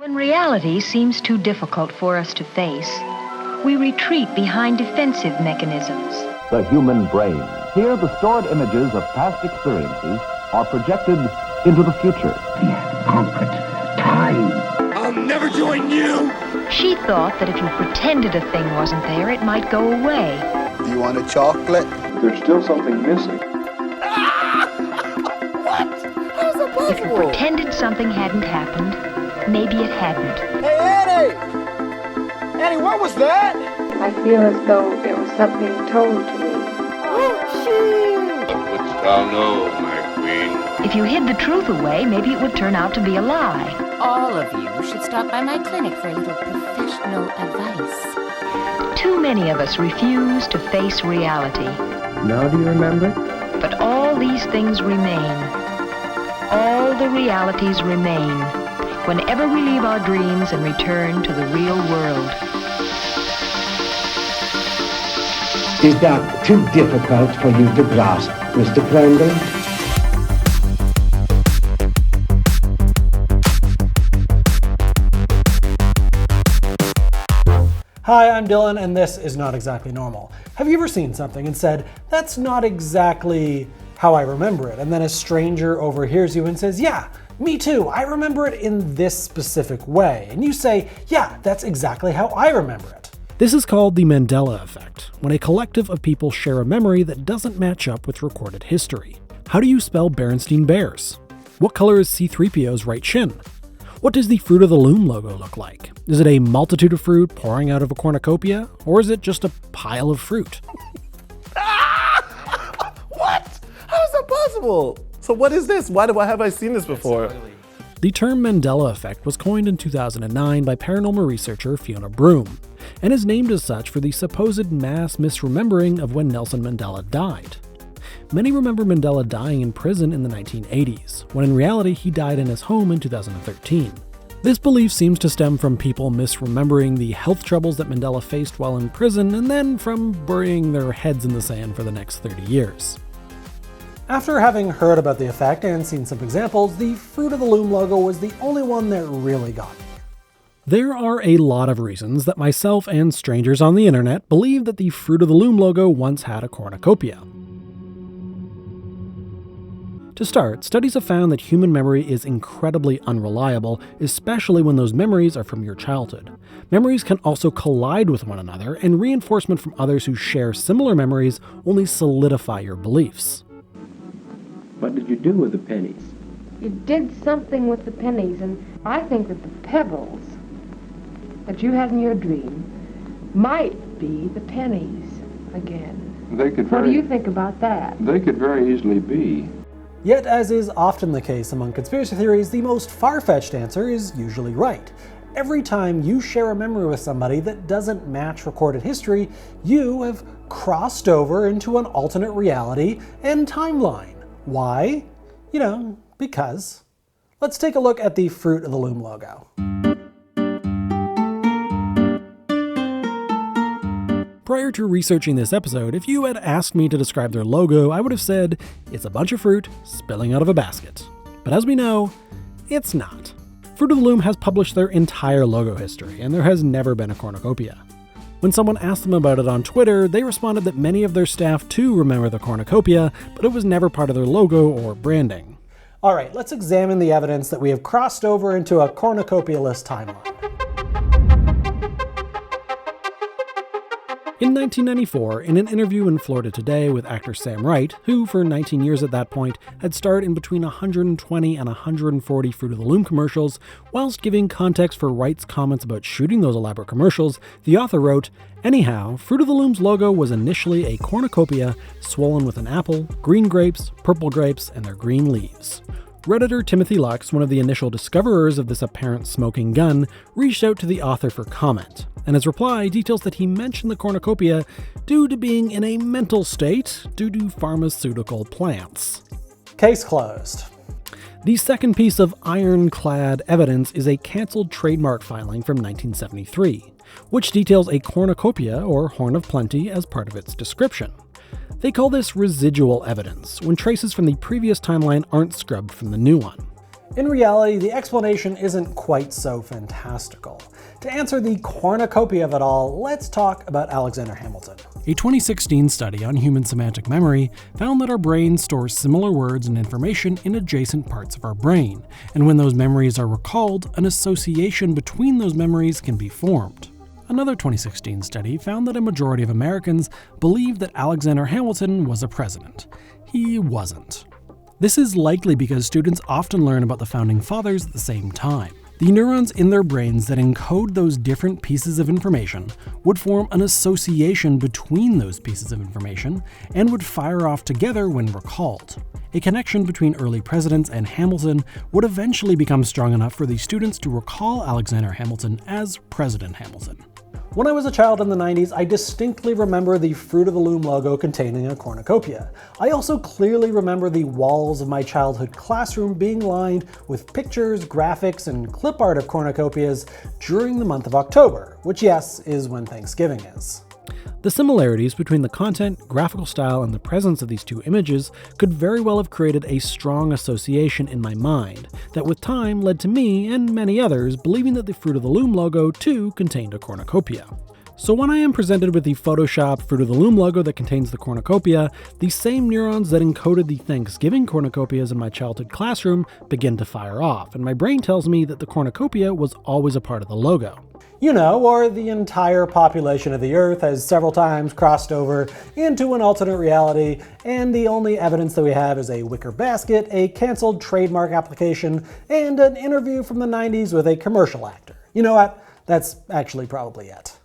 When reality seems too difficult for us to face, we retreat behind defensive mechanisms. The human brain. Here, the stored images of past experiences are projected into the future. We have conquered time. I'll never join you! She thought that if you pretended a thing wasn't there, it might go away. Do you want a chocolate? There's still something missing. What? How's that possible? If you pretended something hadn't happened, maybe it hadn't. Hey, Annie! Annie, what was that? I feel as though there was something told to me. Oh, shoot! What wouldst thou know, my queen? If you hid the truth away, maybe it would turn out to be a lie. All of you should stop by my clinic for a little professional advice. Too many of us refuse to face reality. Now do you remember? But all these things remain. All the realities remain whenever we leave our dreams and return to the real world. Is that too difficult for you to grasp, Mr. Crandall? Hi, I'm Dylan, and this is Not Exactly Normal. Have you ever seen something and said, that's not exactly how I remember it, and then a stranger overhears you and says, yeah, me too, I remember it in this specific way, and you say, yeah, that's exactly how I remember it. This is called the Mandela effect, when a collective of people share a memory that doesn't match up with recorded history. How do you spell Berenstain Bears? What color is C-3PO's right shin? What does the Fruit of the Loom logo look like? Is it a multitude of fruit pouring out of a cornucopia, or is it just a pile of fruit? What? How is that possible? So what is this? Why have I seen this before? The term Mandela effect was coined in 2009 by paranormal researcher FIONA BROOME, and is named as such for the supposed mass misremembering of when Nelson Mandela died. Many remember Mandela dying in prison in the 1980s, when in reality he died in his home in 2013. This belief seems to stem from people misremembering the health troubles that Mandela faced while in prison, and then from burying their heads in the sand for the next 30 years. After having heard about the effect and seen some examples, the Fruit of the Loom logo was the only one that really got me. There are a lot of reasons that myself and strangers on the internet believe that the Fruit of the Loom logo once had a cornucopia. To start, studies have found that human memory is incredibly unreliable, especially when those memories are from your childhood. Memories can also collide with one another, and reinforcement from others who share similar memories only solidify your beliefs. What did you do with the pennies? You did something with the pennies, and I think that the pebbles that you had in your dream might be the pennies again. What do you think about that? They could very easily be. Yet, as is often the case among conspiracy theories, the most far-fetched answer is usually right. Every time you share a memory with somebody that doesn't match recorded history, you have crossed over into an alternate reality and timeline. Why? Because. Let's take a look at the Fruit of the Loom logo. Prior to researching this episode, if you had asked me to describe their logo, I would have said, it's a bunch of fruit spilling out of a basket. But as we know, it's not. Fruit of the Loom has published their entire logo history, and there has never been a cornucopia. When someone asked them about it on Twitter, they responded that many of their staff too remember the cornucopia, but it was never part of their logo or branding. Alright, let's examine the evidence that we have crossed over into a cornucopia-less timeline. In 1994, in an interview in Florida Today with actor Sam Wright, who for 19 years at that point had starred in between 120 and 140 Fruit of the Loom commercials, whilst giving context for Wright's comments about shooting those elaborate commercials, the author wrote, anyhow, Fruit of the Loom's logo was initially a cornucopia swollen with an apple, green grapes, purple grapes, and their green leaves. Redditor Timothy Lux, one of the initial discoverers of this apparent smoking gun, reached out to the author for comment, and his reply details that he mentioned the cornucopia due to being in a mental state due to pharmaceutical plants. Case closed. The second piece of ironclad evidence is a cancelled trademark filing from 1973, which details a cornucopia, or horn of plenty, as part of its description. They call this residual evidence, when traces from the previous timeline aren't scrubbed from the new one. In reality, the explanation isn't quite so fantastical. To answer the cornucopia of it all, let's talk about Alexander Hamilton. A 2016 study on human semantic memory found that our brain stores similar words and information in adjacent parts of our brain, and when those memories are recalled, an association between those memories can be formed. Another 2016 study found that a majority of Americans believed that Alexander Hamilton was a president. He wasn't. This is likely because students often learn about the founding fathers at the same time. The neurons in their brains that encode those different pieces of information would form an association between those pieces of information and would fire off together when recalled. A connection between early presidents and Hamilton would eventually become strong enough for the students to recall Alexander Hamilton as President Hamilton. When I was a child in the 90s, I distinctly remember the Fruit of the Loom logo containing a cornucopia. I also clearly remember the walls of my childhood classroom being lined with pictures, graphics, and clip art of cornucopias during the month of October, which, yes, is when Thanksgiving is. The similarities between the content, graphical style, and the presence of these two images could very well have created a strong association in my mind that with time led to me and many others believing that the Fruit of the Loom logo too contained a cornucopia. So when I am presented with the Photoshop Fruit of the Loom logo that contains the cornucopia, the same neurons that encoded the Thanksgiving cornucopias in my childhood classroom begin to fire off, and my brain tells me that the cornucopia was always a part of the logo. You know, or the entire population of the Earth has several times crossed over into an alternate reality, and the only evidence that we have is a wicker basket, a cancelled trademark application, and an interview from the 90s with a commercial actor. You know what? That's actually probably it.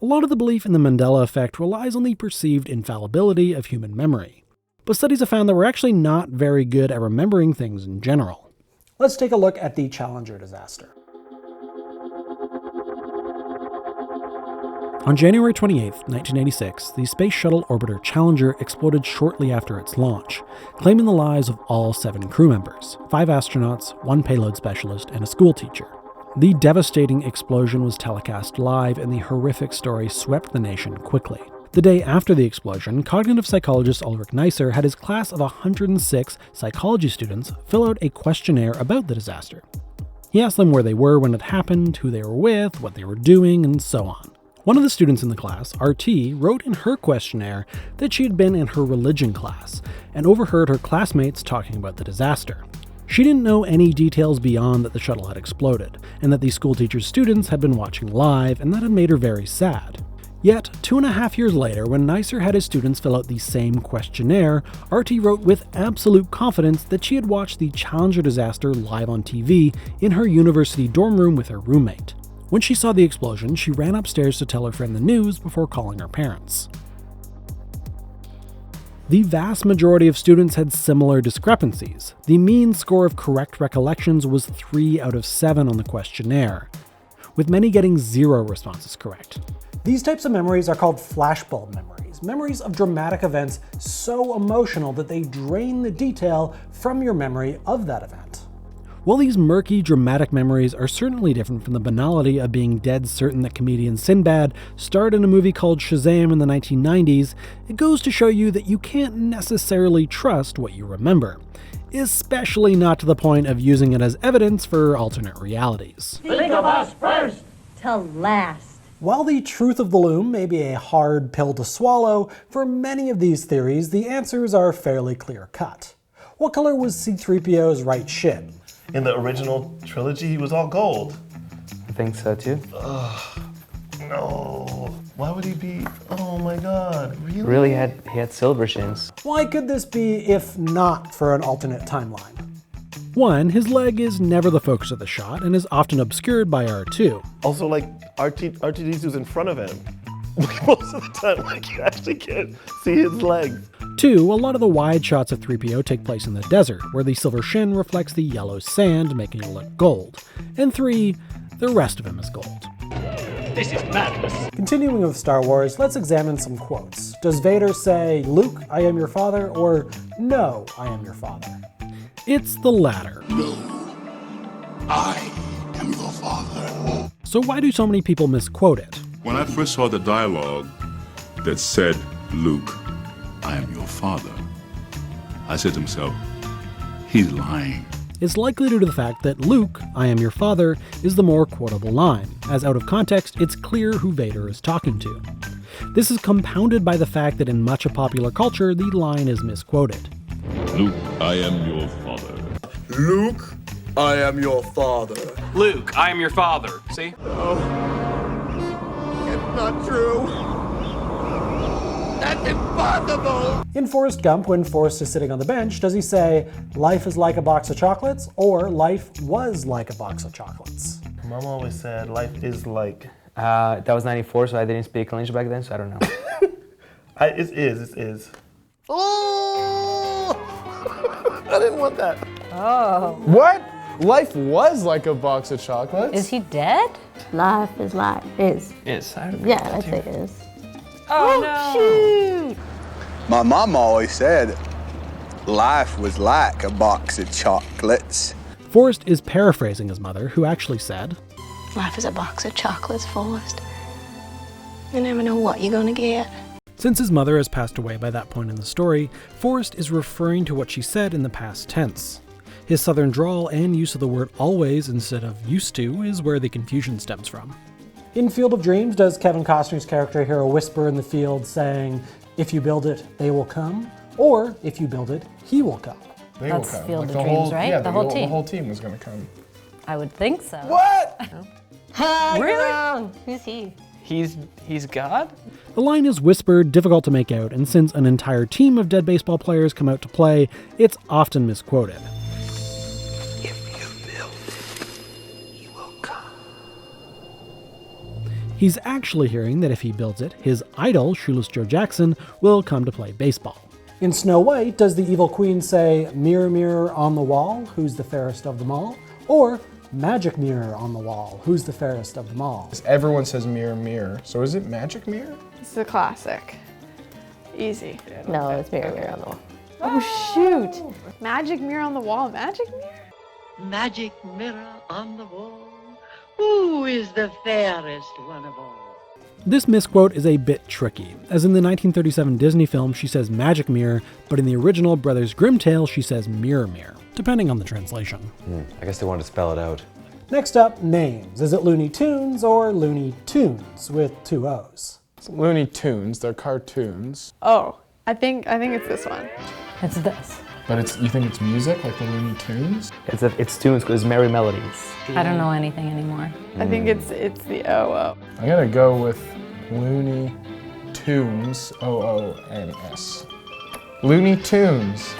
A lot of the belief in the Mandela effect relies on the perceived infallibility of human memory. But studies have found that we're actually not very good at remembering things in general. Let's take a look at the Challenger disaster. On January 28, 1986, the Space Shuttle orbiter Challenger exploded shortly after its launch, claiming the lives of all 7 crew members, 5 astronauts, 1 payload specialist, and a schoolteacher. The devastating explosion was telecast live, and the horrific story swept the nation quickly. The day after the explosion, cognitive psychologist Ulric Neisser had his class of 106 psychology students fill out a questionnaire about the disaster. He asked them where they were when it happened, who they were with, what they were doing, and so on. One of the students in the class, RT, wrote in her questionnaire that she had been in her religion class and overheard her classmates talking about the disaster. She didn't know any details beyond that the shuttle had exploded, and that the schoolteacher's students had been watching live, and that had made her very sad. Yet, 2.5 years later, when Neisser had his students fill out the same questionnaire, RT wrote with absolute confidence that she had watched the Challenger disaster live on TV in her university dorm room with her roommate. When she saw the explosion, she ran upstairs to tell her friend the news before calling her parents. The vast majority of students had similar discrepancies. The mean score of correct recollections was 3 out of 7 on the questionnaire, with many getting 0 responses correct. These types of memories are called flashbulb memories, memories of dramatic events so emotional that they drain the detail from your memory of that event. While these murky, dramatic memories are certainly different from the banality of being dead certain that comedian Sinbad starred in a movie called Shazam in the 1990s, it goes to show you that you can't necessarily trust what you remember, especially not to the point of using it as evidence for alternate realities. Think of us first to last. While the truth of the loom may be a hard pill to swallow, for many of these theories, the answers are fairly clear-cut. What color was C-3PO's right shin? In the original trilogy, he was all gold. I think so too. Ugh, no. Why would he be? Oh my god, really? Really, he had silver shins. Why could this be if not for an alternate timeline? 1, his leg is never the focus of the shot and is often obscured by R2. Also, like, R2-D2's in front of him. Most of the time, like, you actually can't see his leg. 2, a lot of the wide shots of 3PO take place in the desert, where the silver shin reflects the yellow sand, making it look gold. And 3, the rest of him is gold. This is madness. Continuing with Star Wars, let's examine some quotes. Does Vader say, "Luke, I am your father," or "No, I am your father"? It's the latter. No, I am your father. So why do so many people misquote it? When I first saw the dialogue that said, "Luke, I am your father," I said to myself, he's lying. is likely due to the fact that Luke, I am your father, is the more quotable line, as out of context, it's clear who Vader is talking to. This is compounded by the fact that in much of popular culture, the line is misquoted. Luke, I am your father. Luke, I am your father. Luke, I am your father. See? Oh. It's not true. That's impossible! In Forrest Gump, when Forrest is sitting on the bench, does he say, life is like a box of chocolates, or life was like a box of chocolates? Mom always said life is like... That was 94, so I didn't speak English back then, so I don't know. It is. Oh! I didn't want that. Oh. What? Life was like a box of chocolates? Is he dead? Life is like is. Is. Yeah, I'd say is. Oh, no. Shoot! My mom always said life was like a box of chocolates. Forrest is paraphrasing his mother, who actually said, life is a box of chocolates, Forrest. You never know what you're gonna get. Since his mother has passed away by that point in the story, Forrest is referring to what she said in the past tense. His southern drawl and use of the word always instead of used to is where the confusion stems from. In Field of Dreams, does Kevin Costner's character hear a whisper in the field saying, if you build it, they will come? Or, if you build it, he will come? They That's will come. Field like of the Dreams, whole, right? Yeah, the whole team. The whole team was going to come. I would think so. What? Really? Wrong. Who's he? He's God? The line is whispered, difficult to make out, and since an entire team of dead baseball players come out to play, it's often misquoted. He's actually hearing that if he builds it, his idol, Shoeless Joe Jackson, will come to play baseball. In Snow White, does the evil queen say, mirror, mirror on the wall, who's the fairest of them all? Or, magic mirror on the wall, who's the fairest of them all? Everyone says mirror, mirror. So is it magic mirror? It's a classic. Easy. No, it's mirror, mirror on the wall. Oh, shoot. Magic mirror on the wall. Magic mirror? Magic mirror on the wall. Who is the fairest one of all? This misquote is a bit tricky, as in the 1937 Disney film she says magic mirror, but in the original Brothers Grimm tale she says mirror mirror, depending on the translation. I guess they wanted to spell it out. Next up, names. Is it Looney Tunes or Looney Tunes with two O's? It's Looney Tunes, they're cartoons. Oh, I think it's this one. It's this. But you think it's music, like the Looney Tunes? It's tunes because it's merry melodies. I don't know anything anymore. I think it's the O-O. I'm gonna go with Looney Tunes, O-O-N-S. Looney Tunes.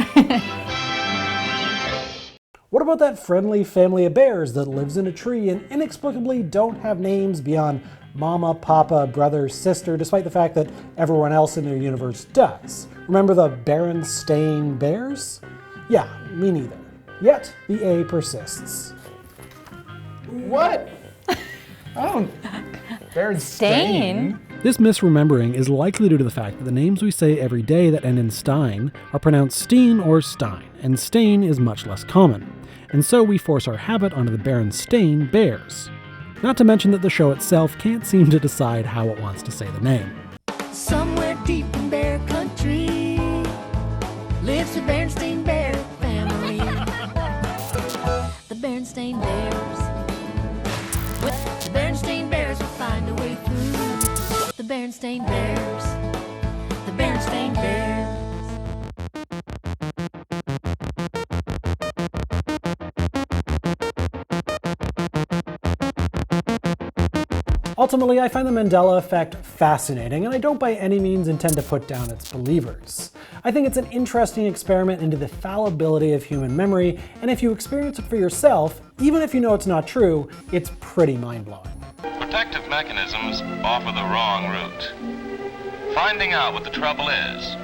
What about that friendly family of bears that lives in a tree and inexplicably don't have names beyond Mama, Papa, brother, sister, despite the fact that everyone else in their universe does? Remember the Berenstain Bears? Yeah, me neither. Yet, the A persists. What? Berenstain? This misremembering is likely due to the fact that the names we say every day that end in Stein are pronounced Steen or Stein, and Stain is much less common. And so we force our habit onto the Berenstain Bears. Not to mention that the show itself can't seem to decide how it wants to say the name. Somewhere deep in bear country lives the Berenstain Bear family. The Berenstain Bears. The Berenstain Bears will find a way through. The Berenstain Bears. The Berenstain Bears. Ultimately, I find the Mandela effect fascinating, and I don't by any means intend to put down its believers. I think it's an interesting experiment into the fallibility of human memory, and if you experience it for yourself, even if you know it's not true, it's pretty mind-blowing. Protective mechanisms offer the wrong route. Finding out what the trouble is,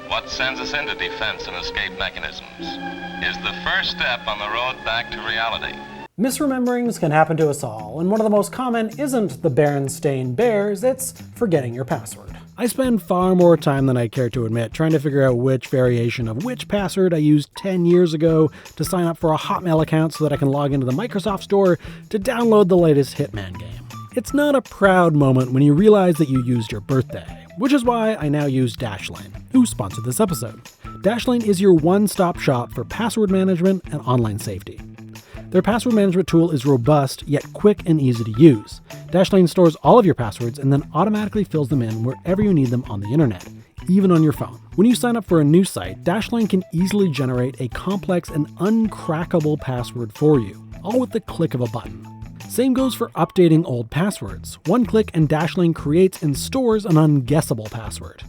what sends us into defense and escape mechanisms, is the first step on the road back to reality. Misrememberings can happen to us all, and one of the most common isn't the Berenstain Bears, it's forgetting your password. I spend far more time than I care to admit trying to figure out which variation of which password I used 10 years ago to sign up for a Hotmail account so that I can log into the Microsoft Store to download the latest Hitman game. It's not a proud moment when you realize that you used your birthday, which is why I now use Dashlane, who sponsored this episode. Dashlane is your one-stop shop for password management and online safety. Their password management tool is robust, yet quick and easy to use. Dashlane stores all of your passwords and then automatically fills them in wherever you need them on the internet, even on your phone. When you sign up for a new site, Dashlane can easily generate a complex and uncrackable password for you, all with the click of a button. Same goes for updating old passwords. One click and Dashlane creates and stores an unguessable password.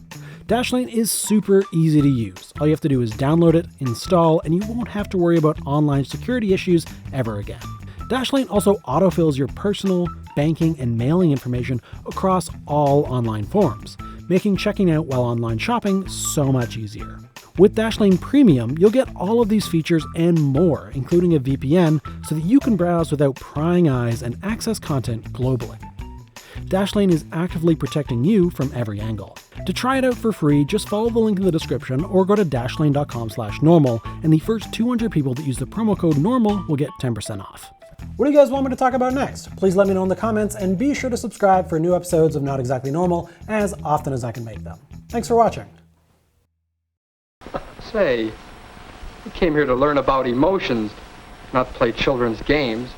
Dashlane is super easy to use. All you have to do is download it, install, and you won't have to worry about online security issues ever again. Dashlane also autofills your personal, banking, and mailing information across all online forms, making checking out while online shopping so much easier. With Dashlane Premium, you'll get all of these features and more, including a VPN, so that you can browse without prying eyes and access content globally. Dashlane is actively protecting you from every angle. To try it out for free, just follow the link in the description or go to dashlane.com/normal, and the first 200 people that use the promo code NORMAL will get 10% off. What do you guys want me to talk about next? Please let me know in the comments, and be sure to subscribe for new episodes of Not Exactly Normal as often as I can make them. Thanks for watching. Say, you came here to learn about emotions, not play children's games.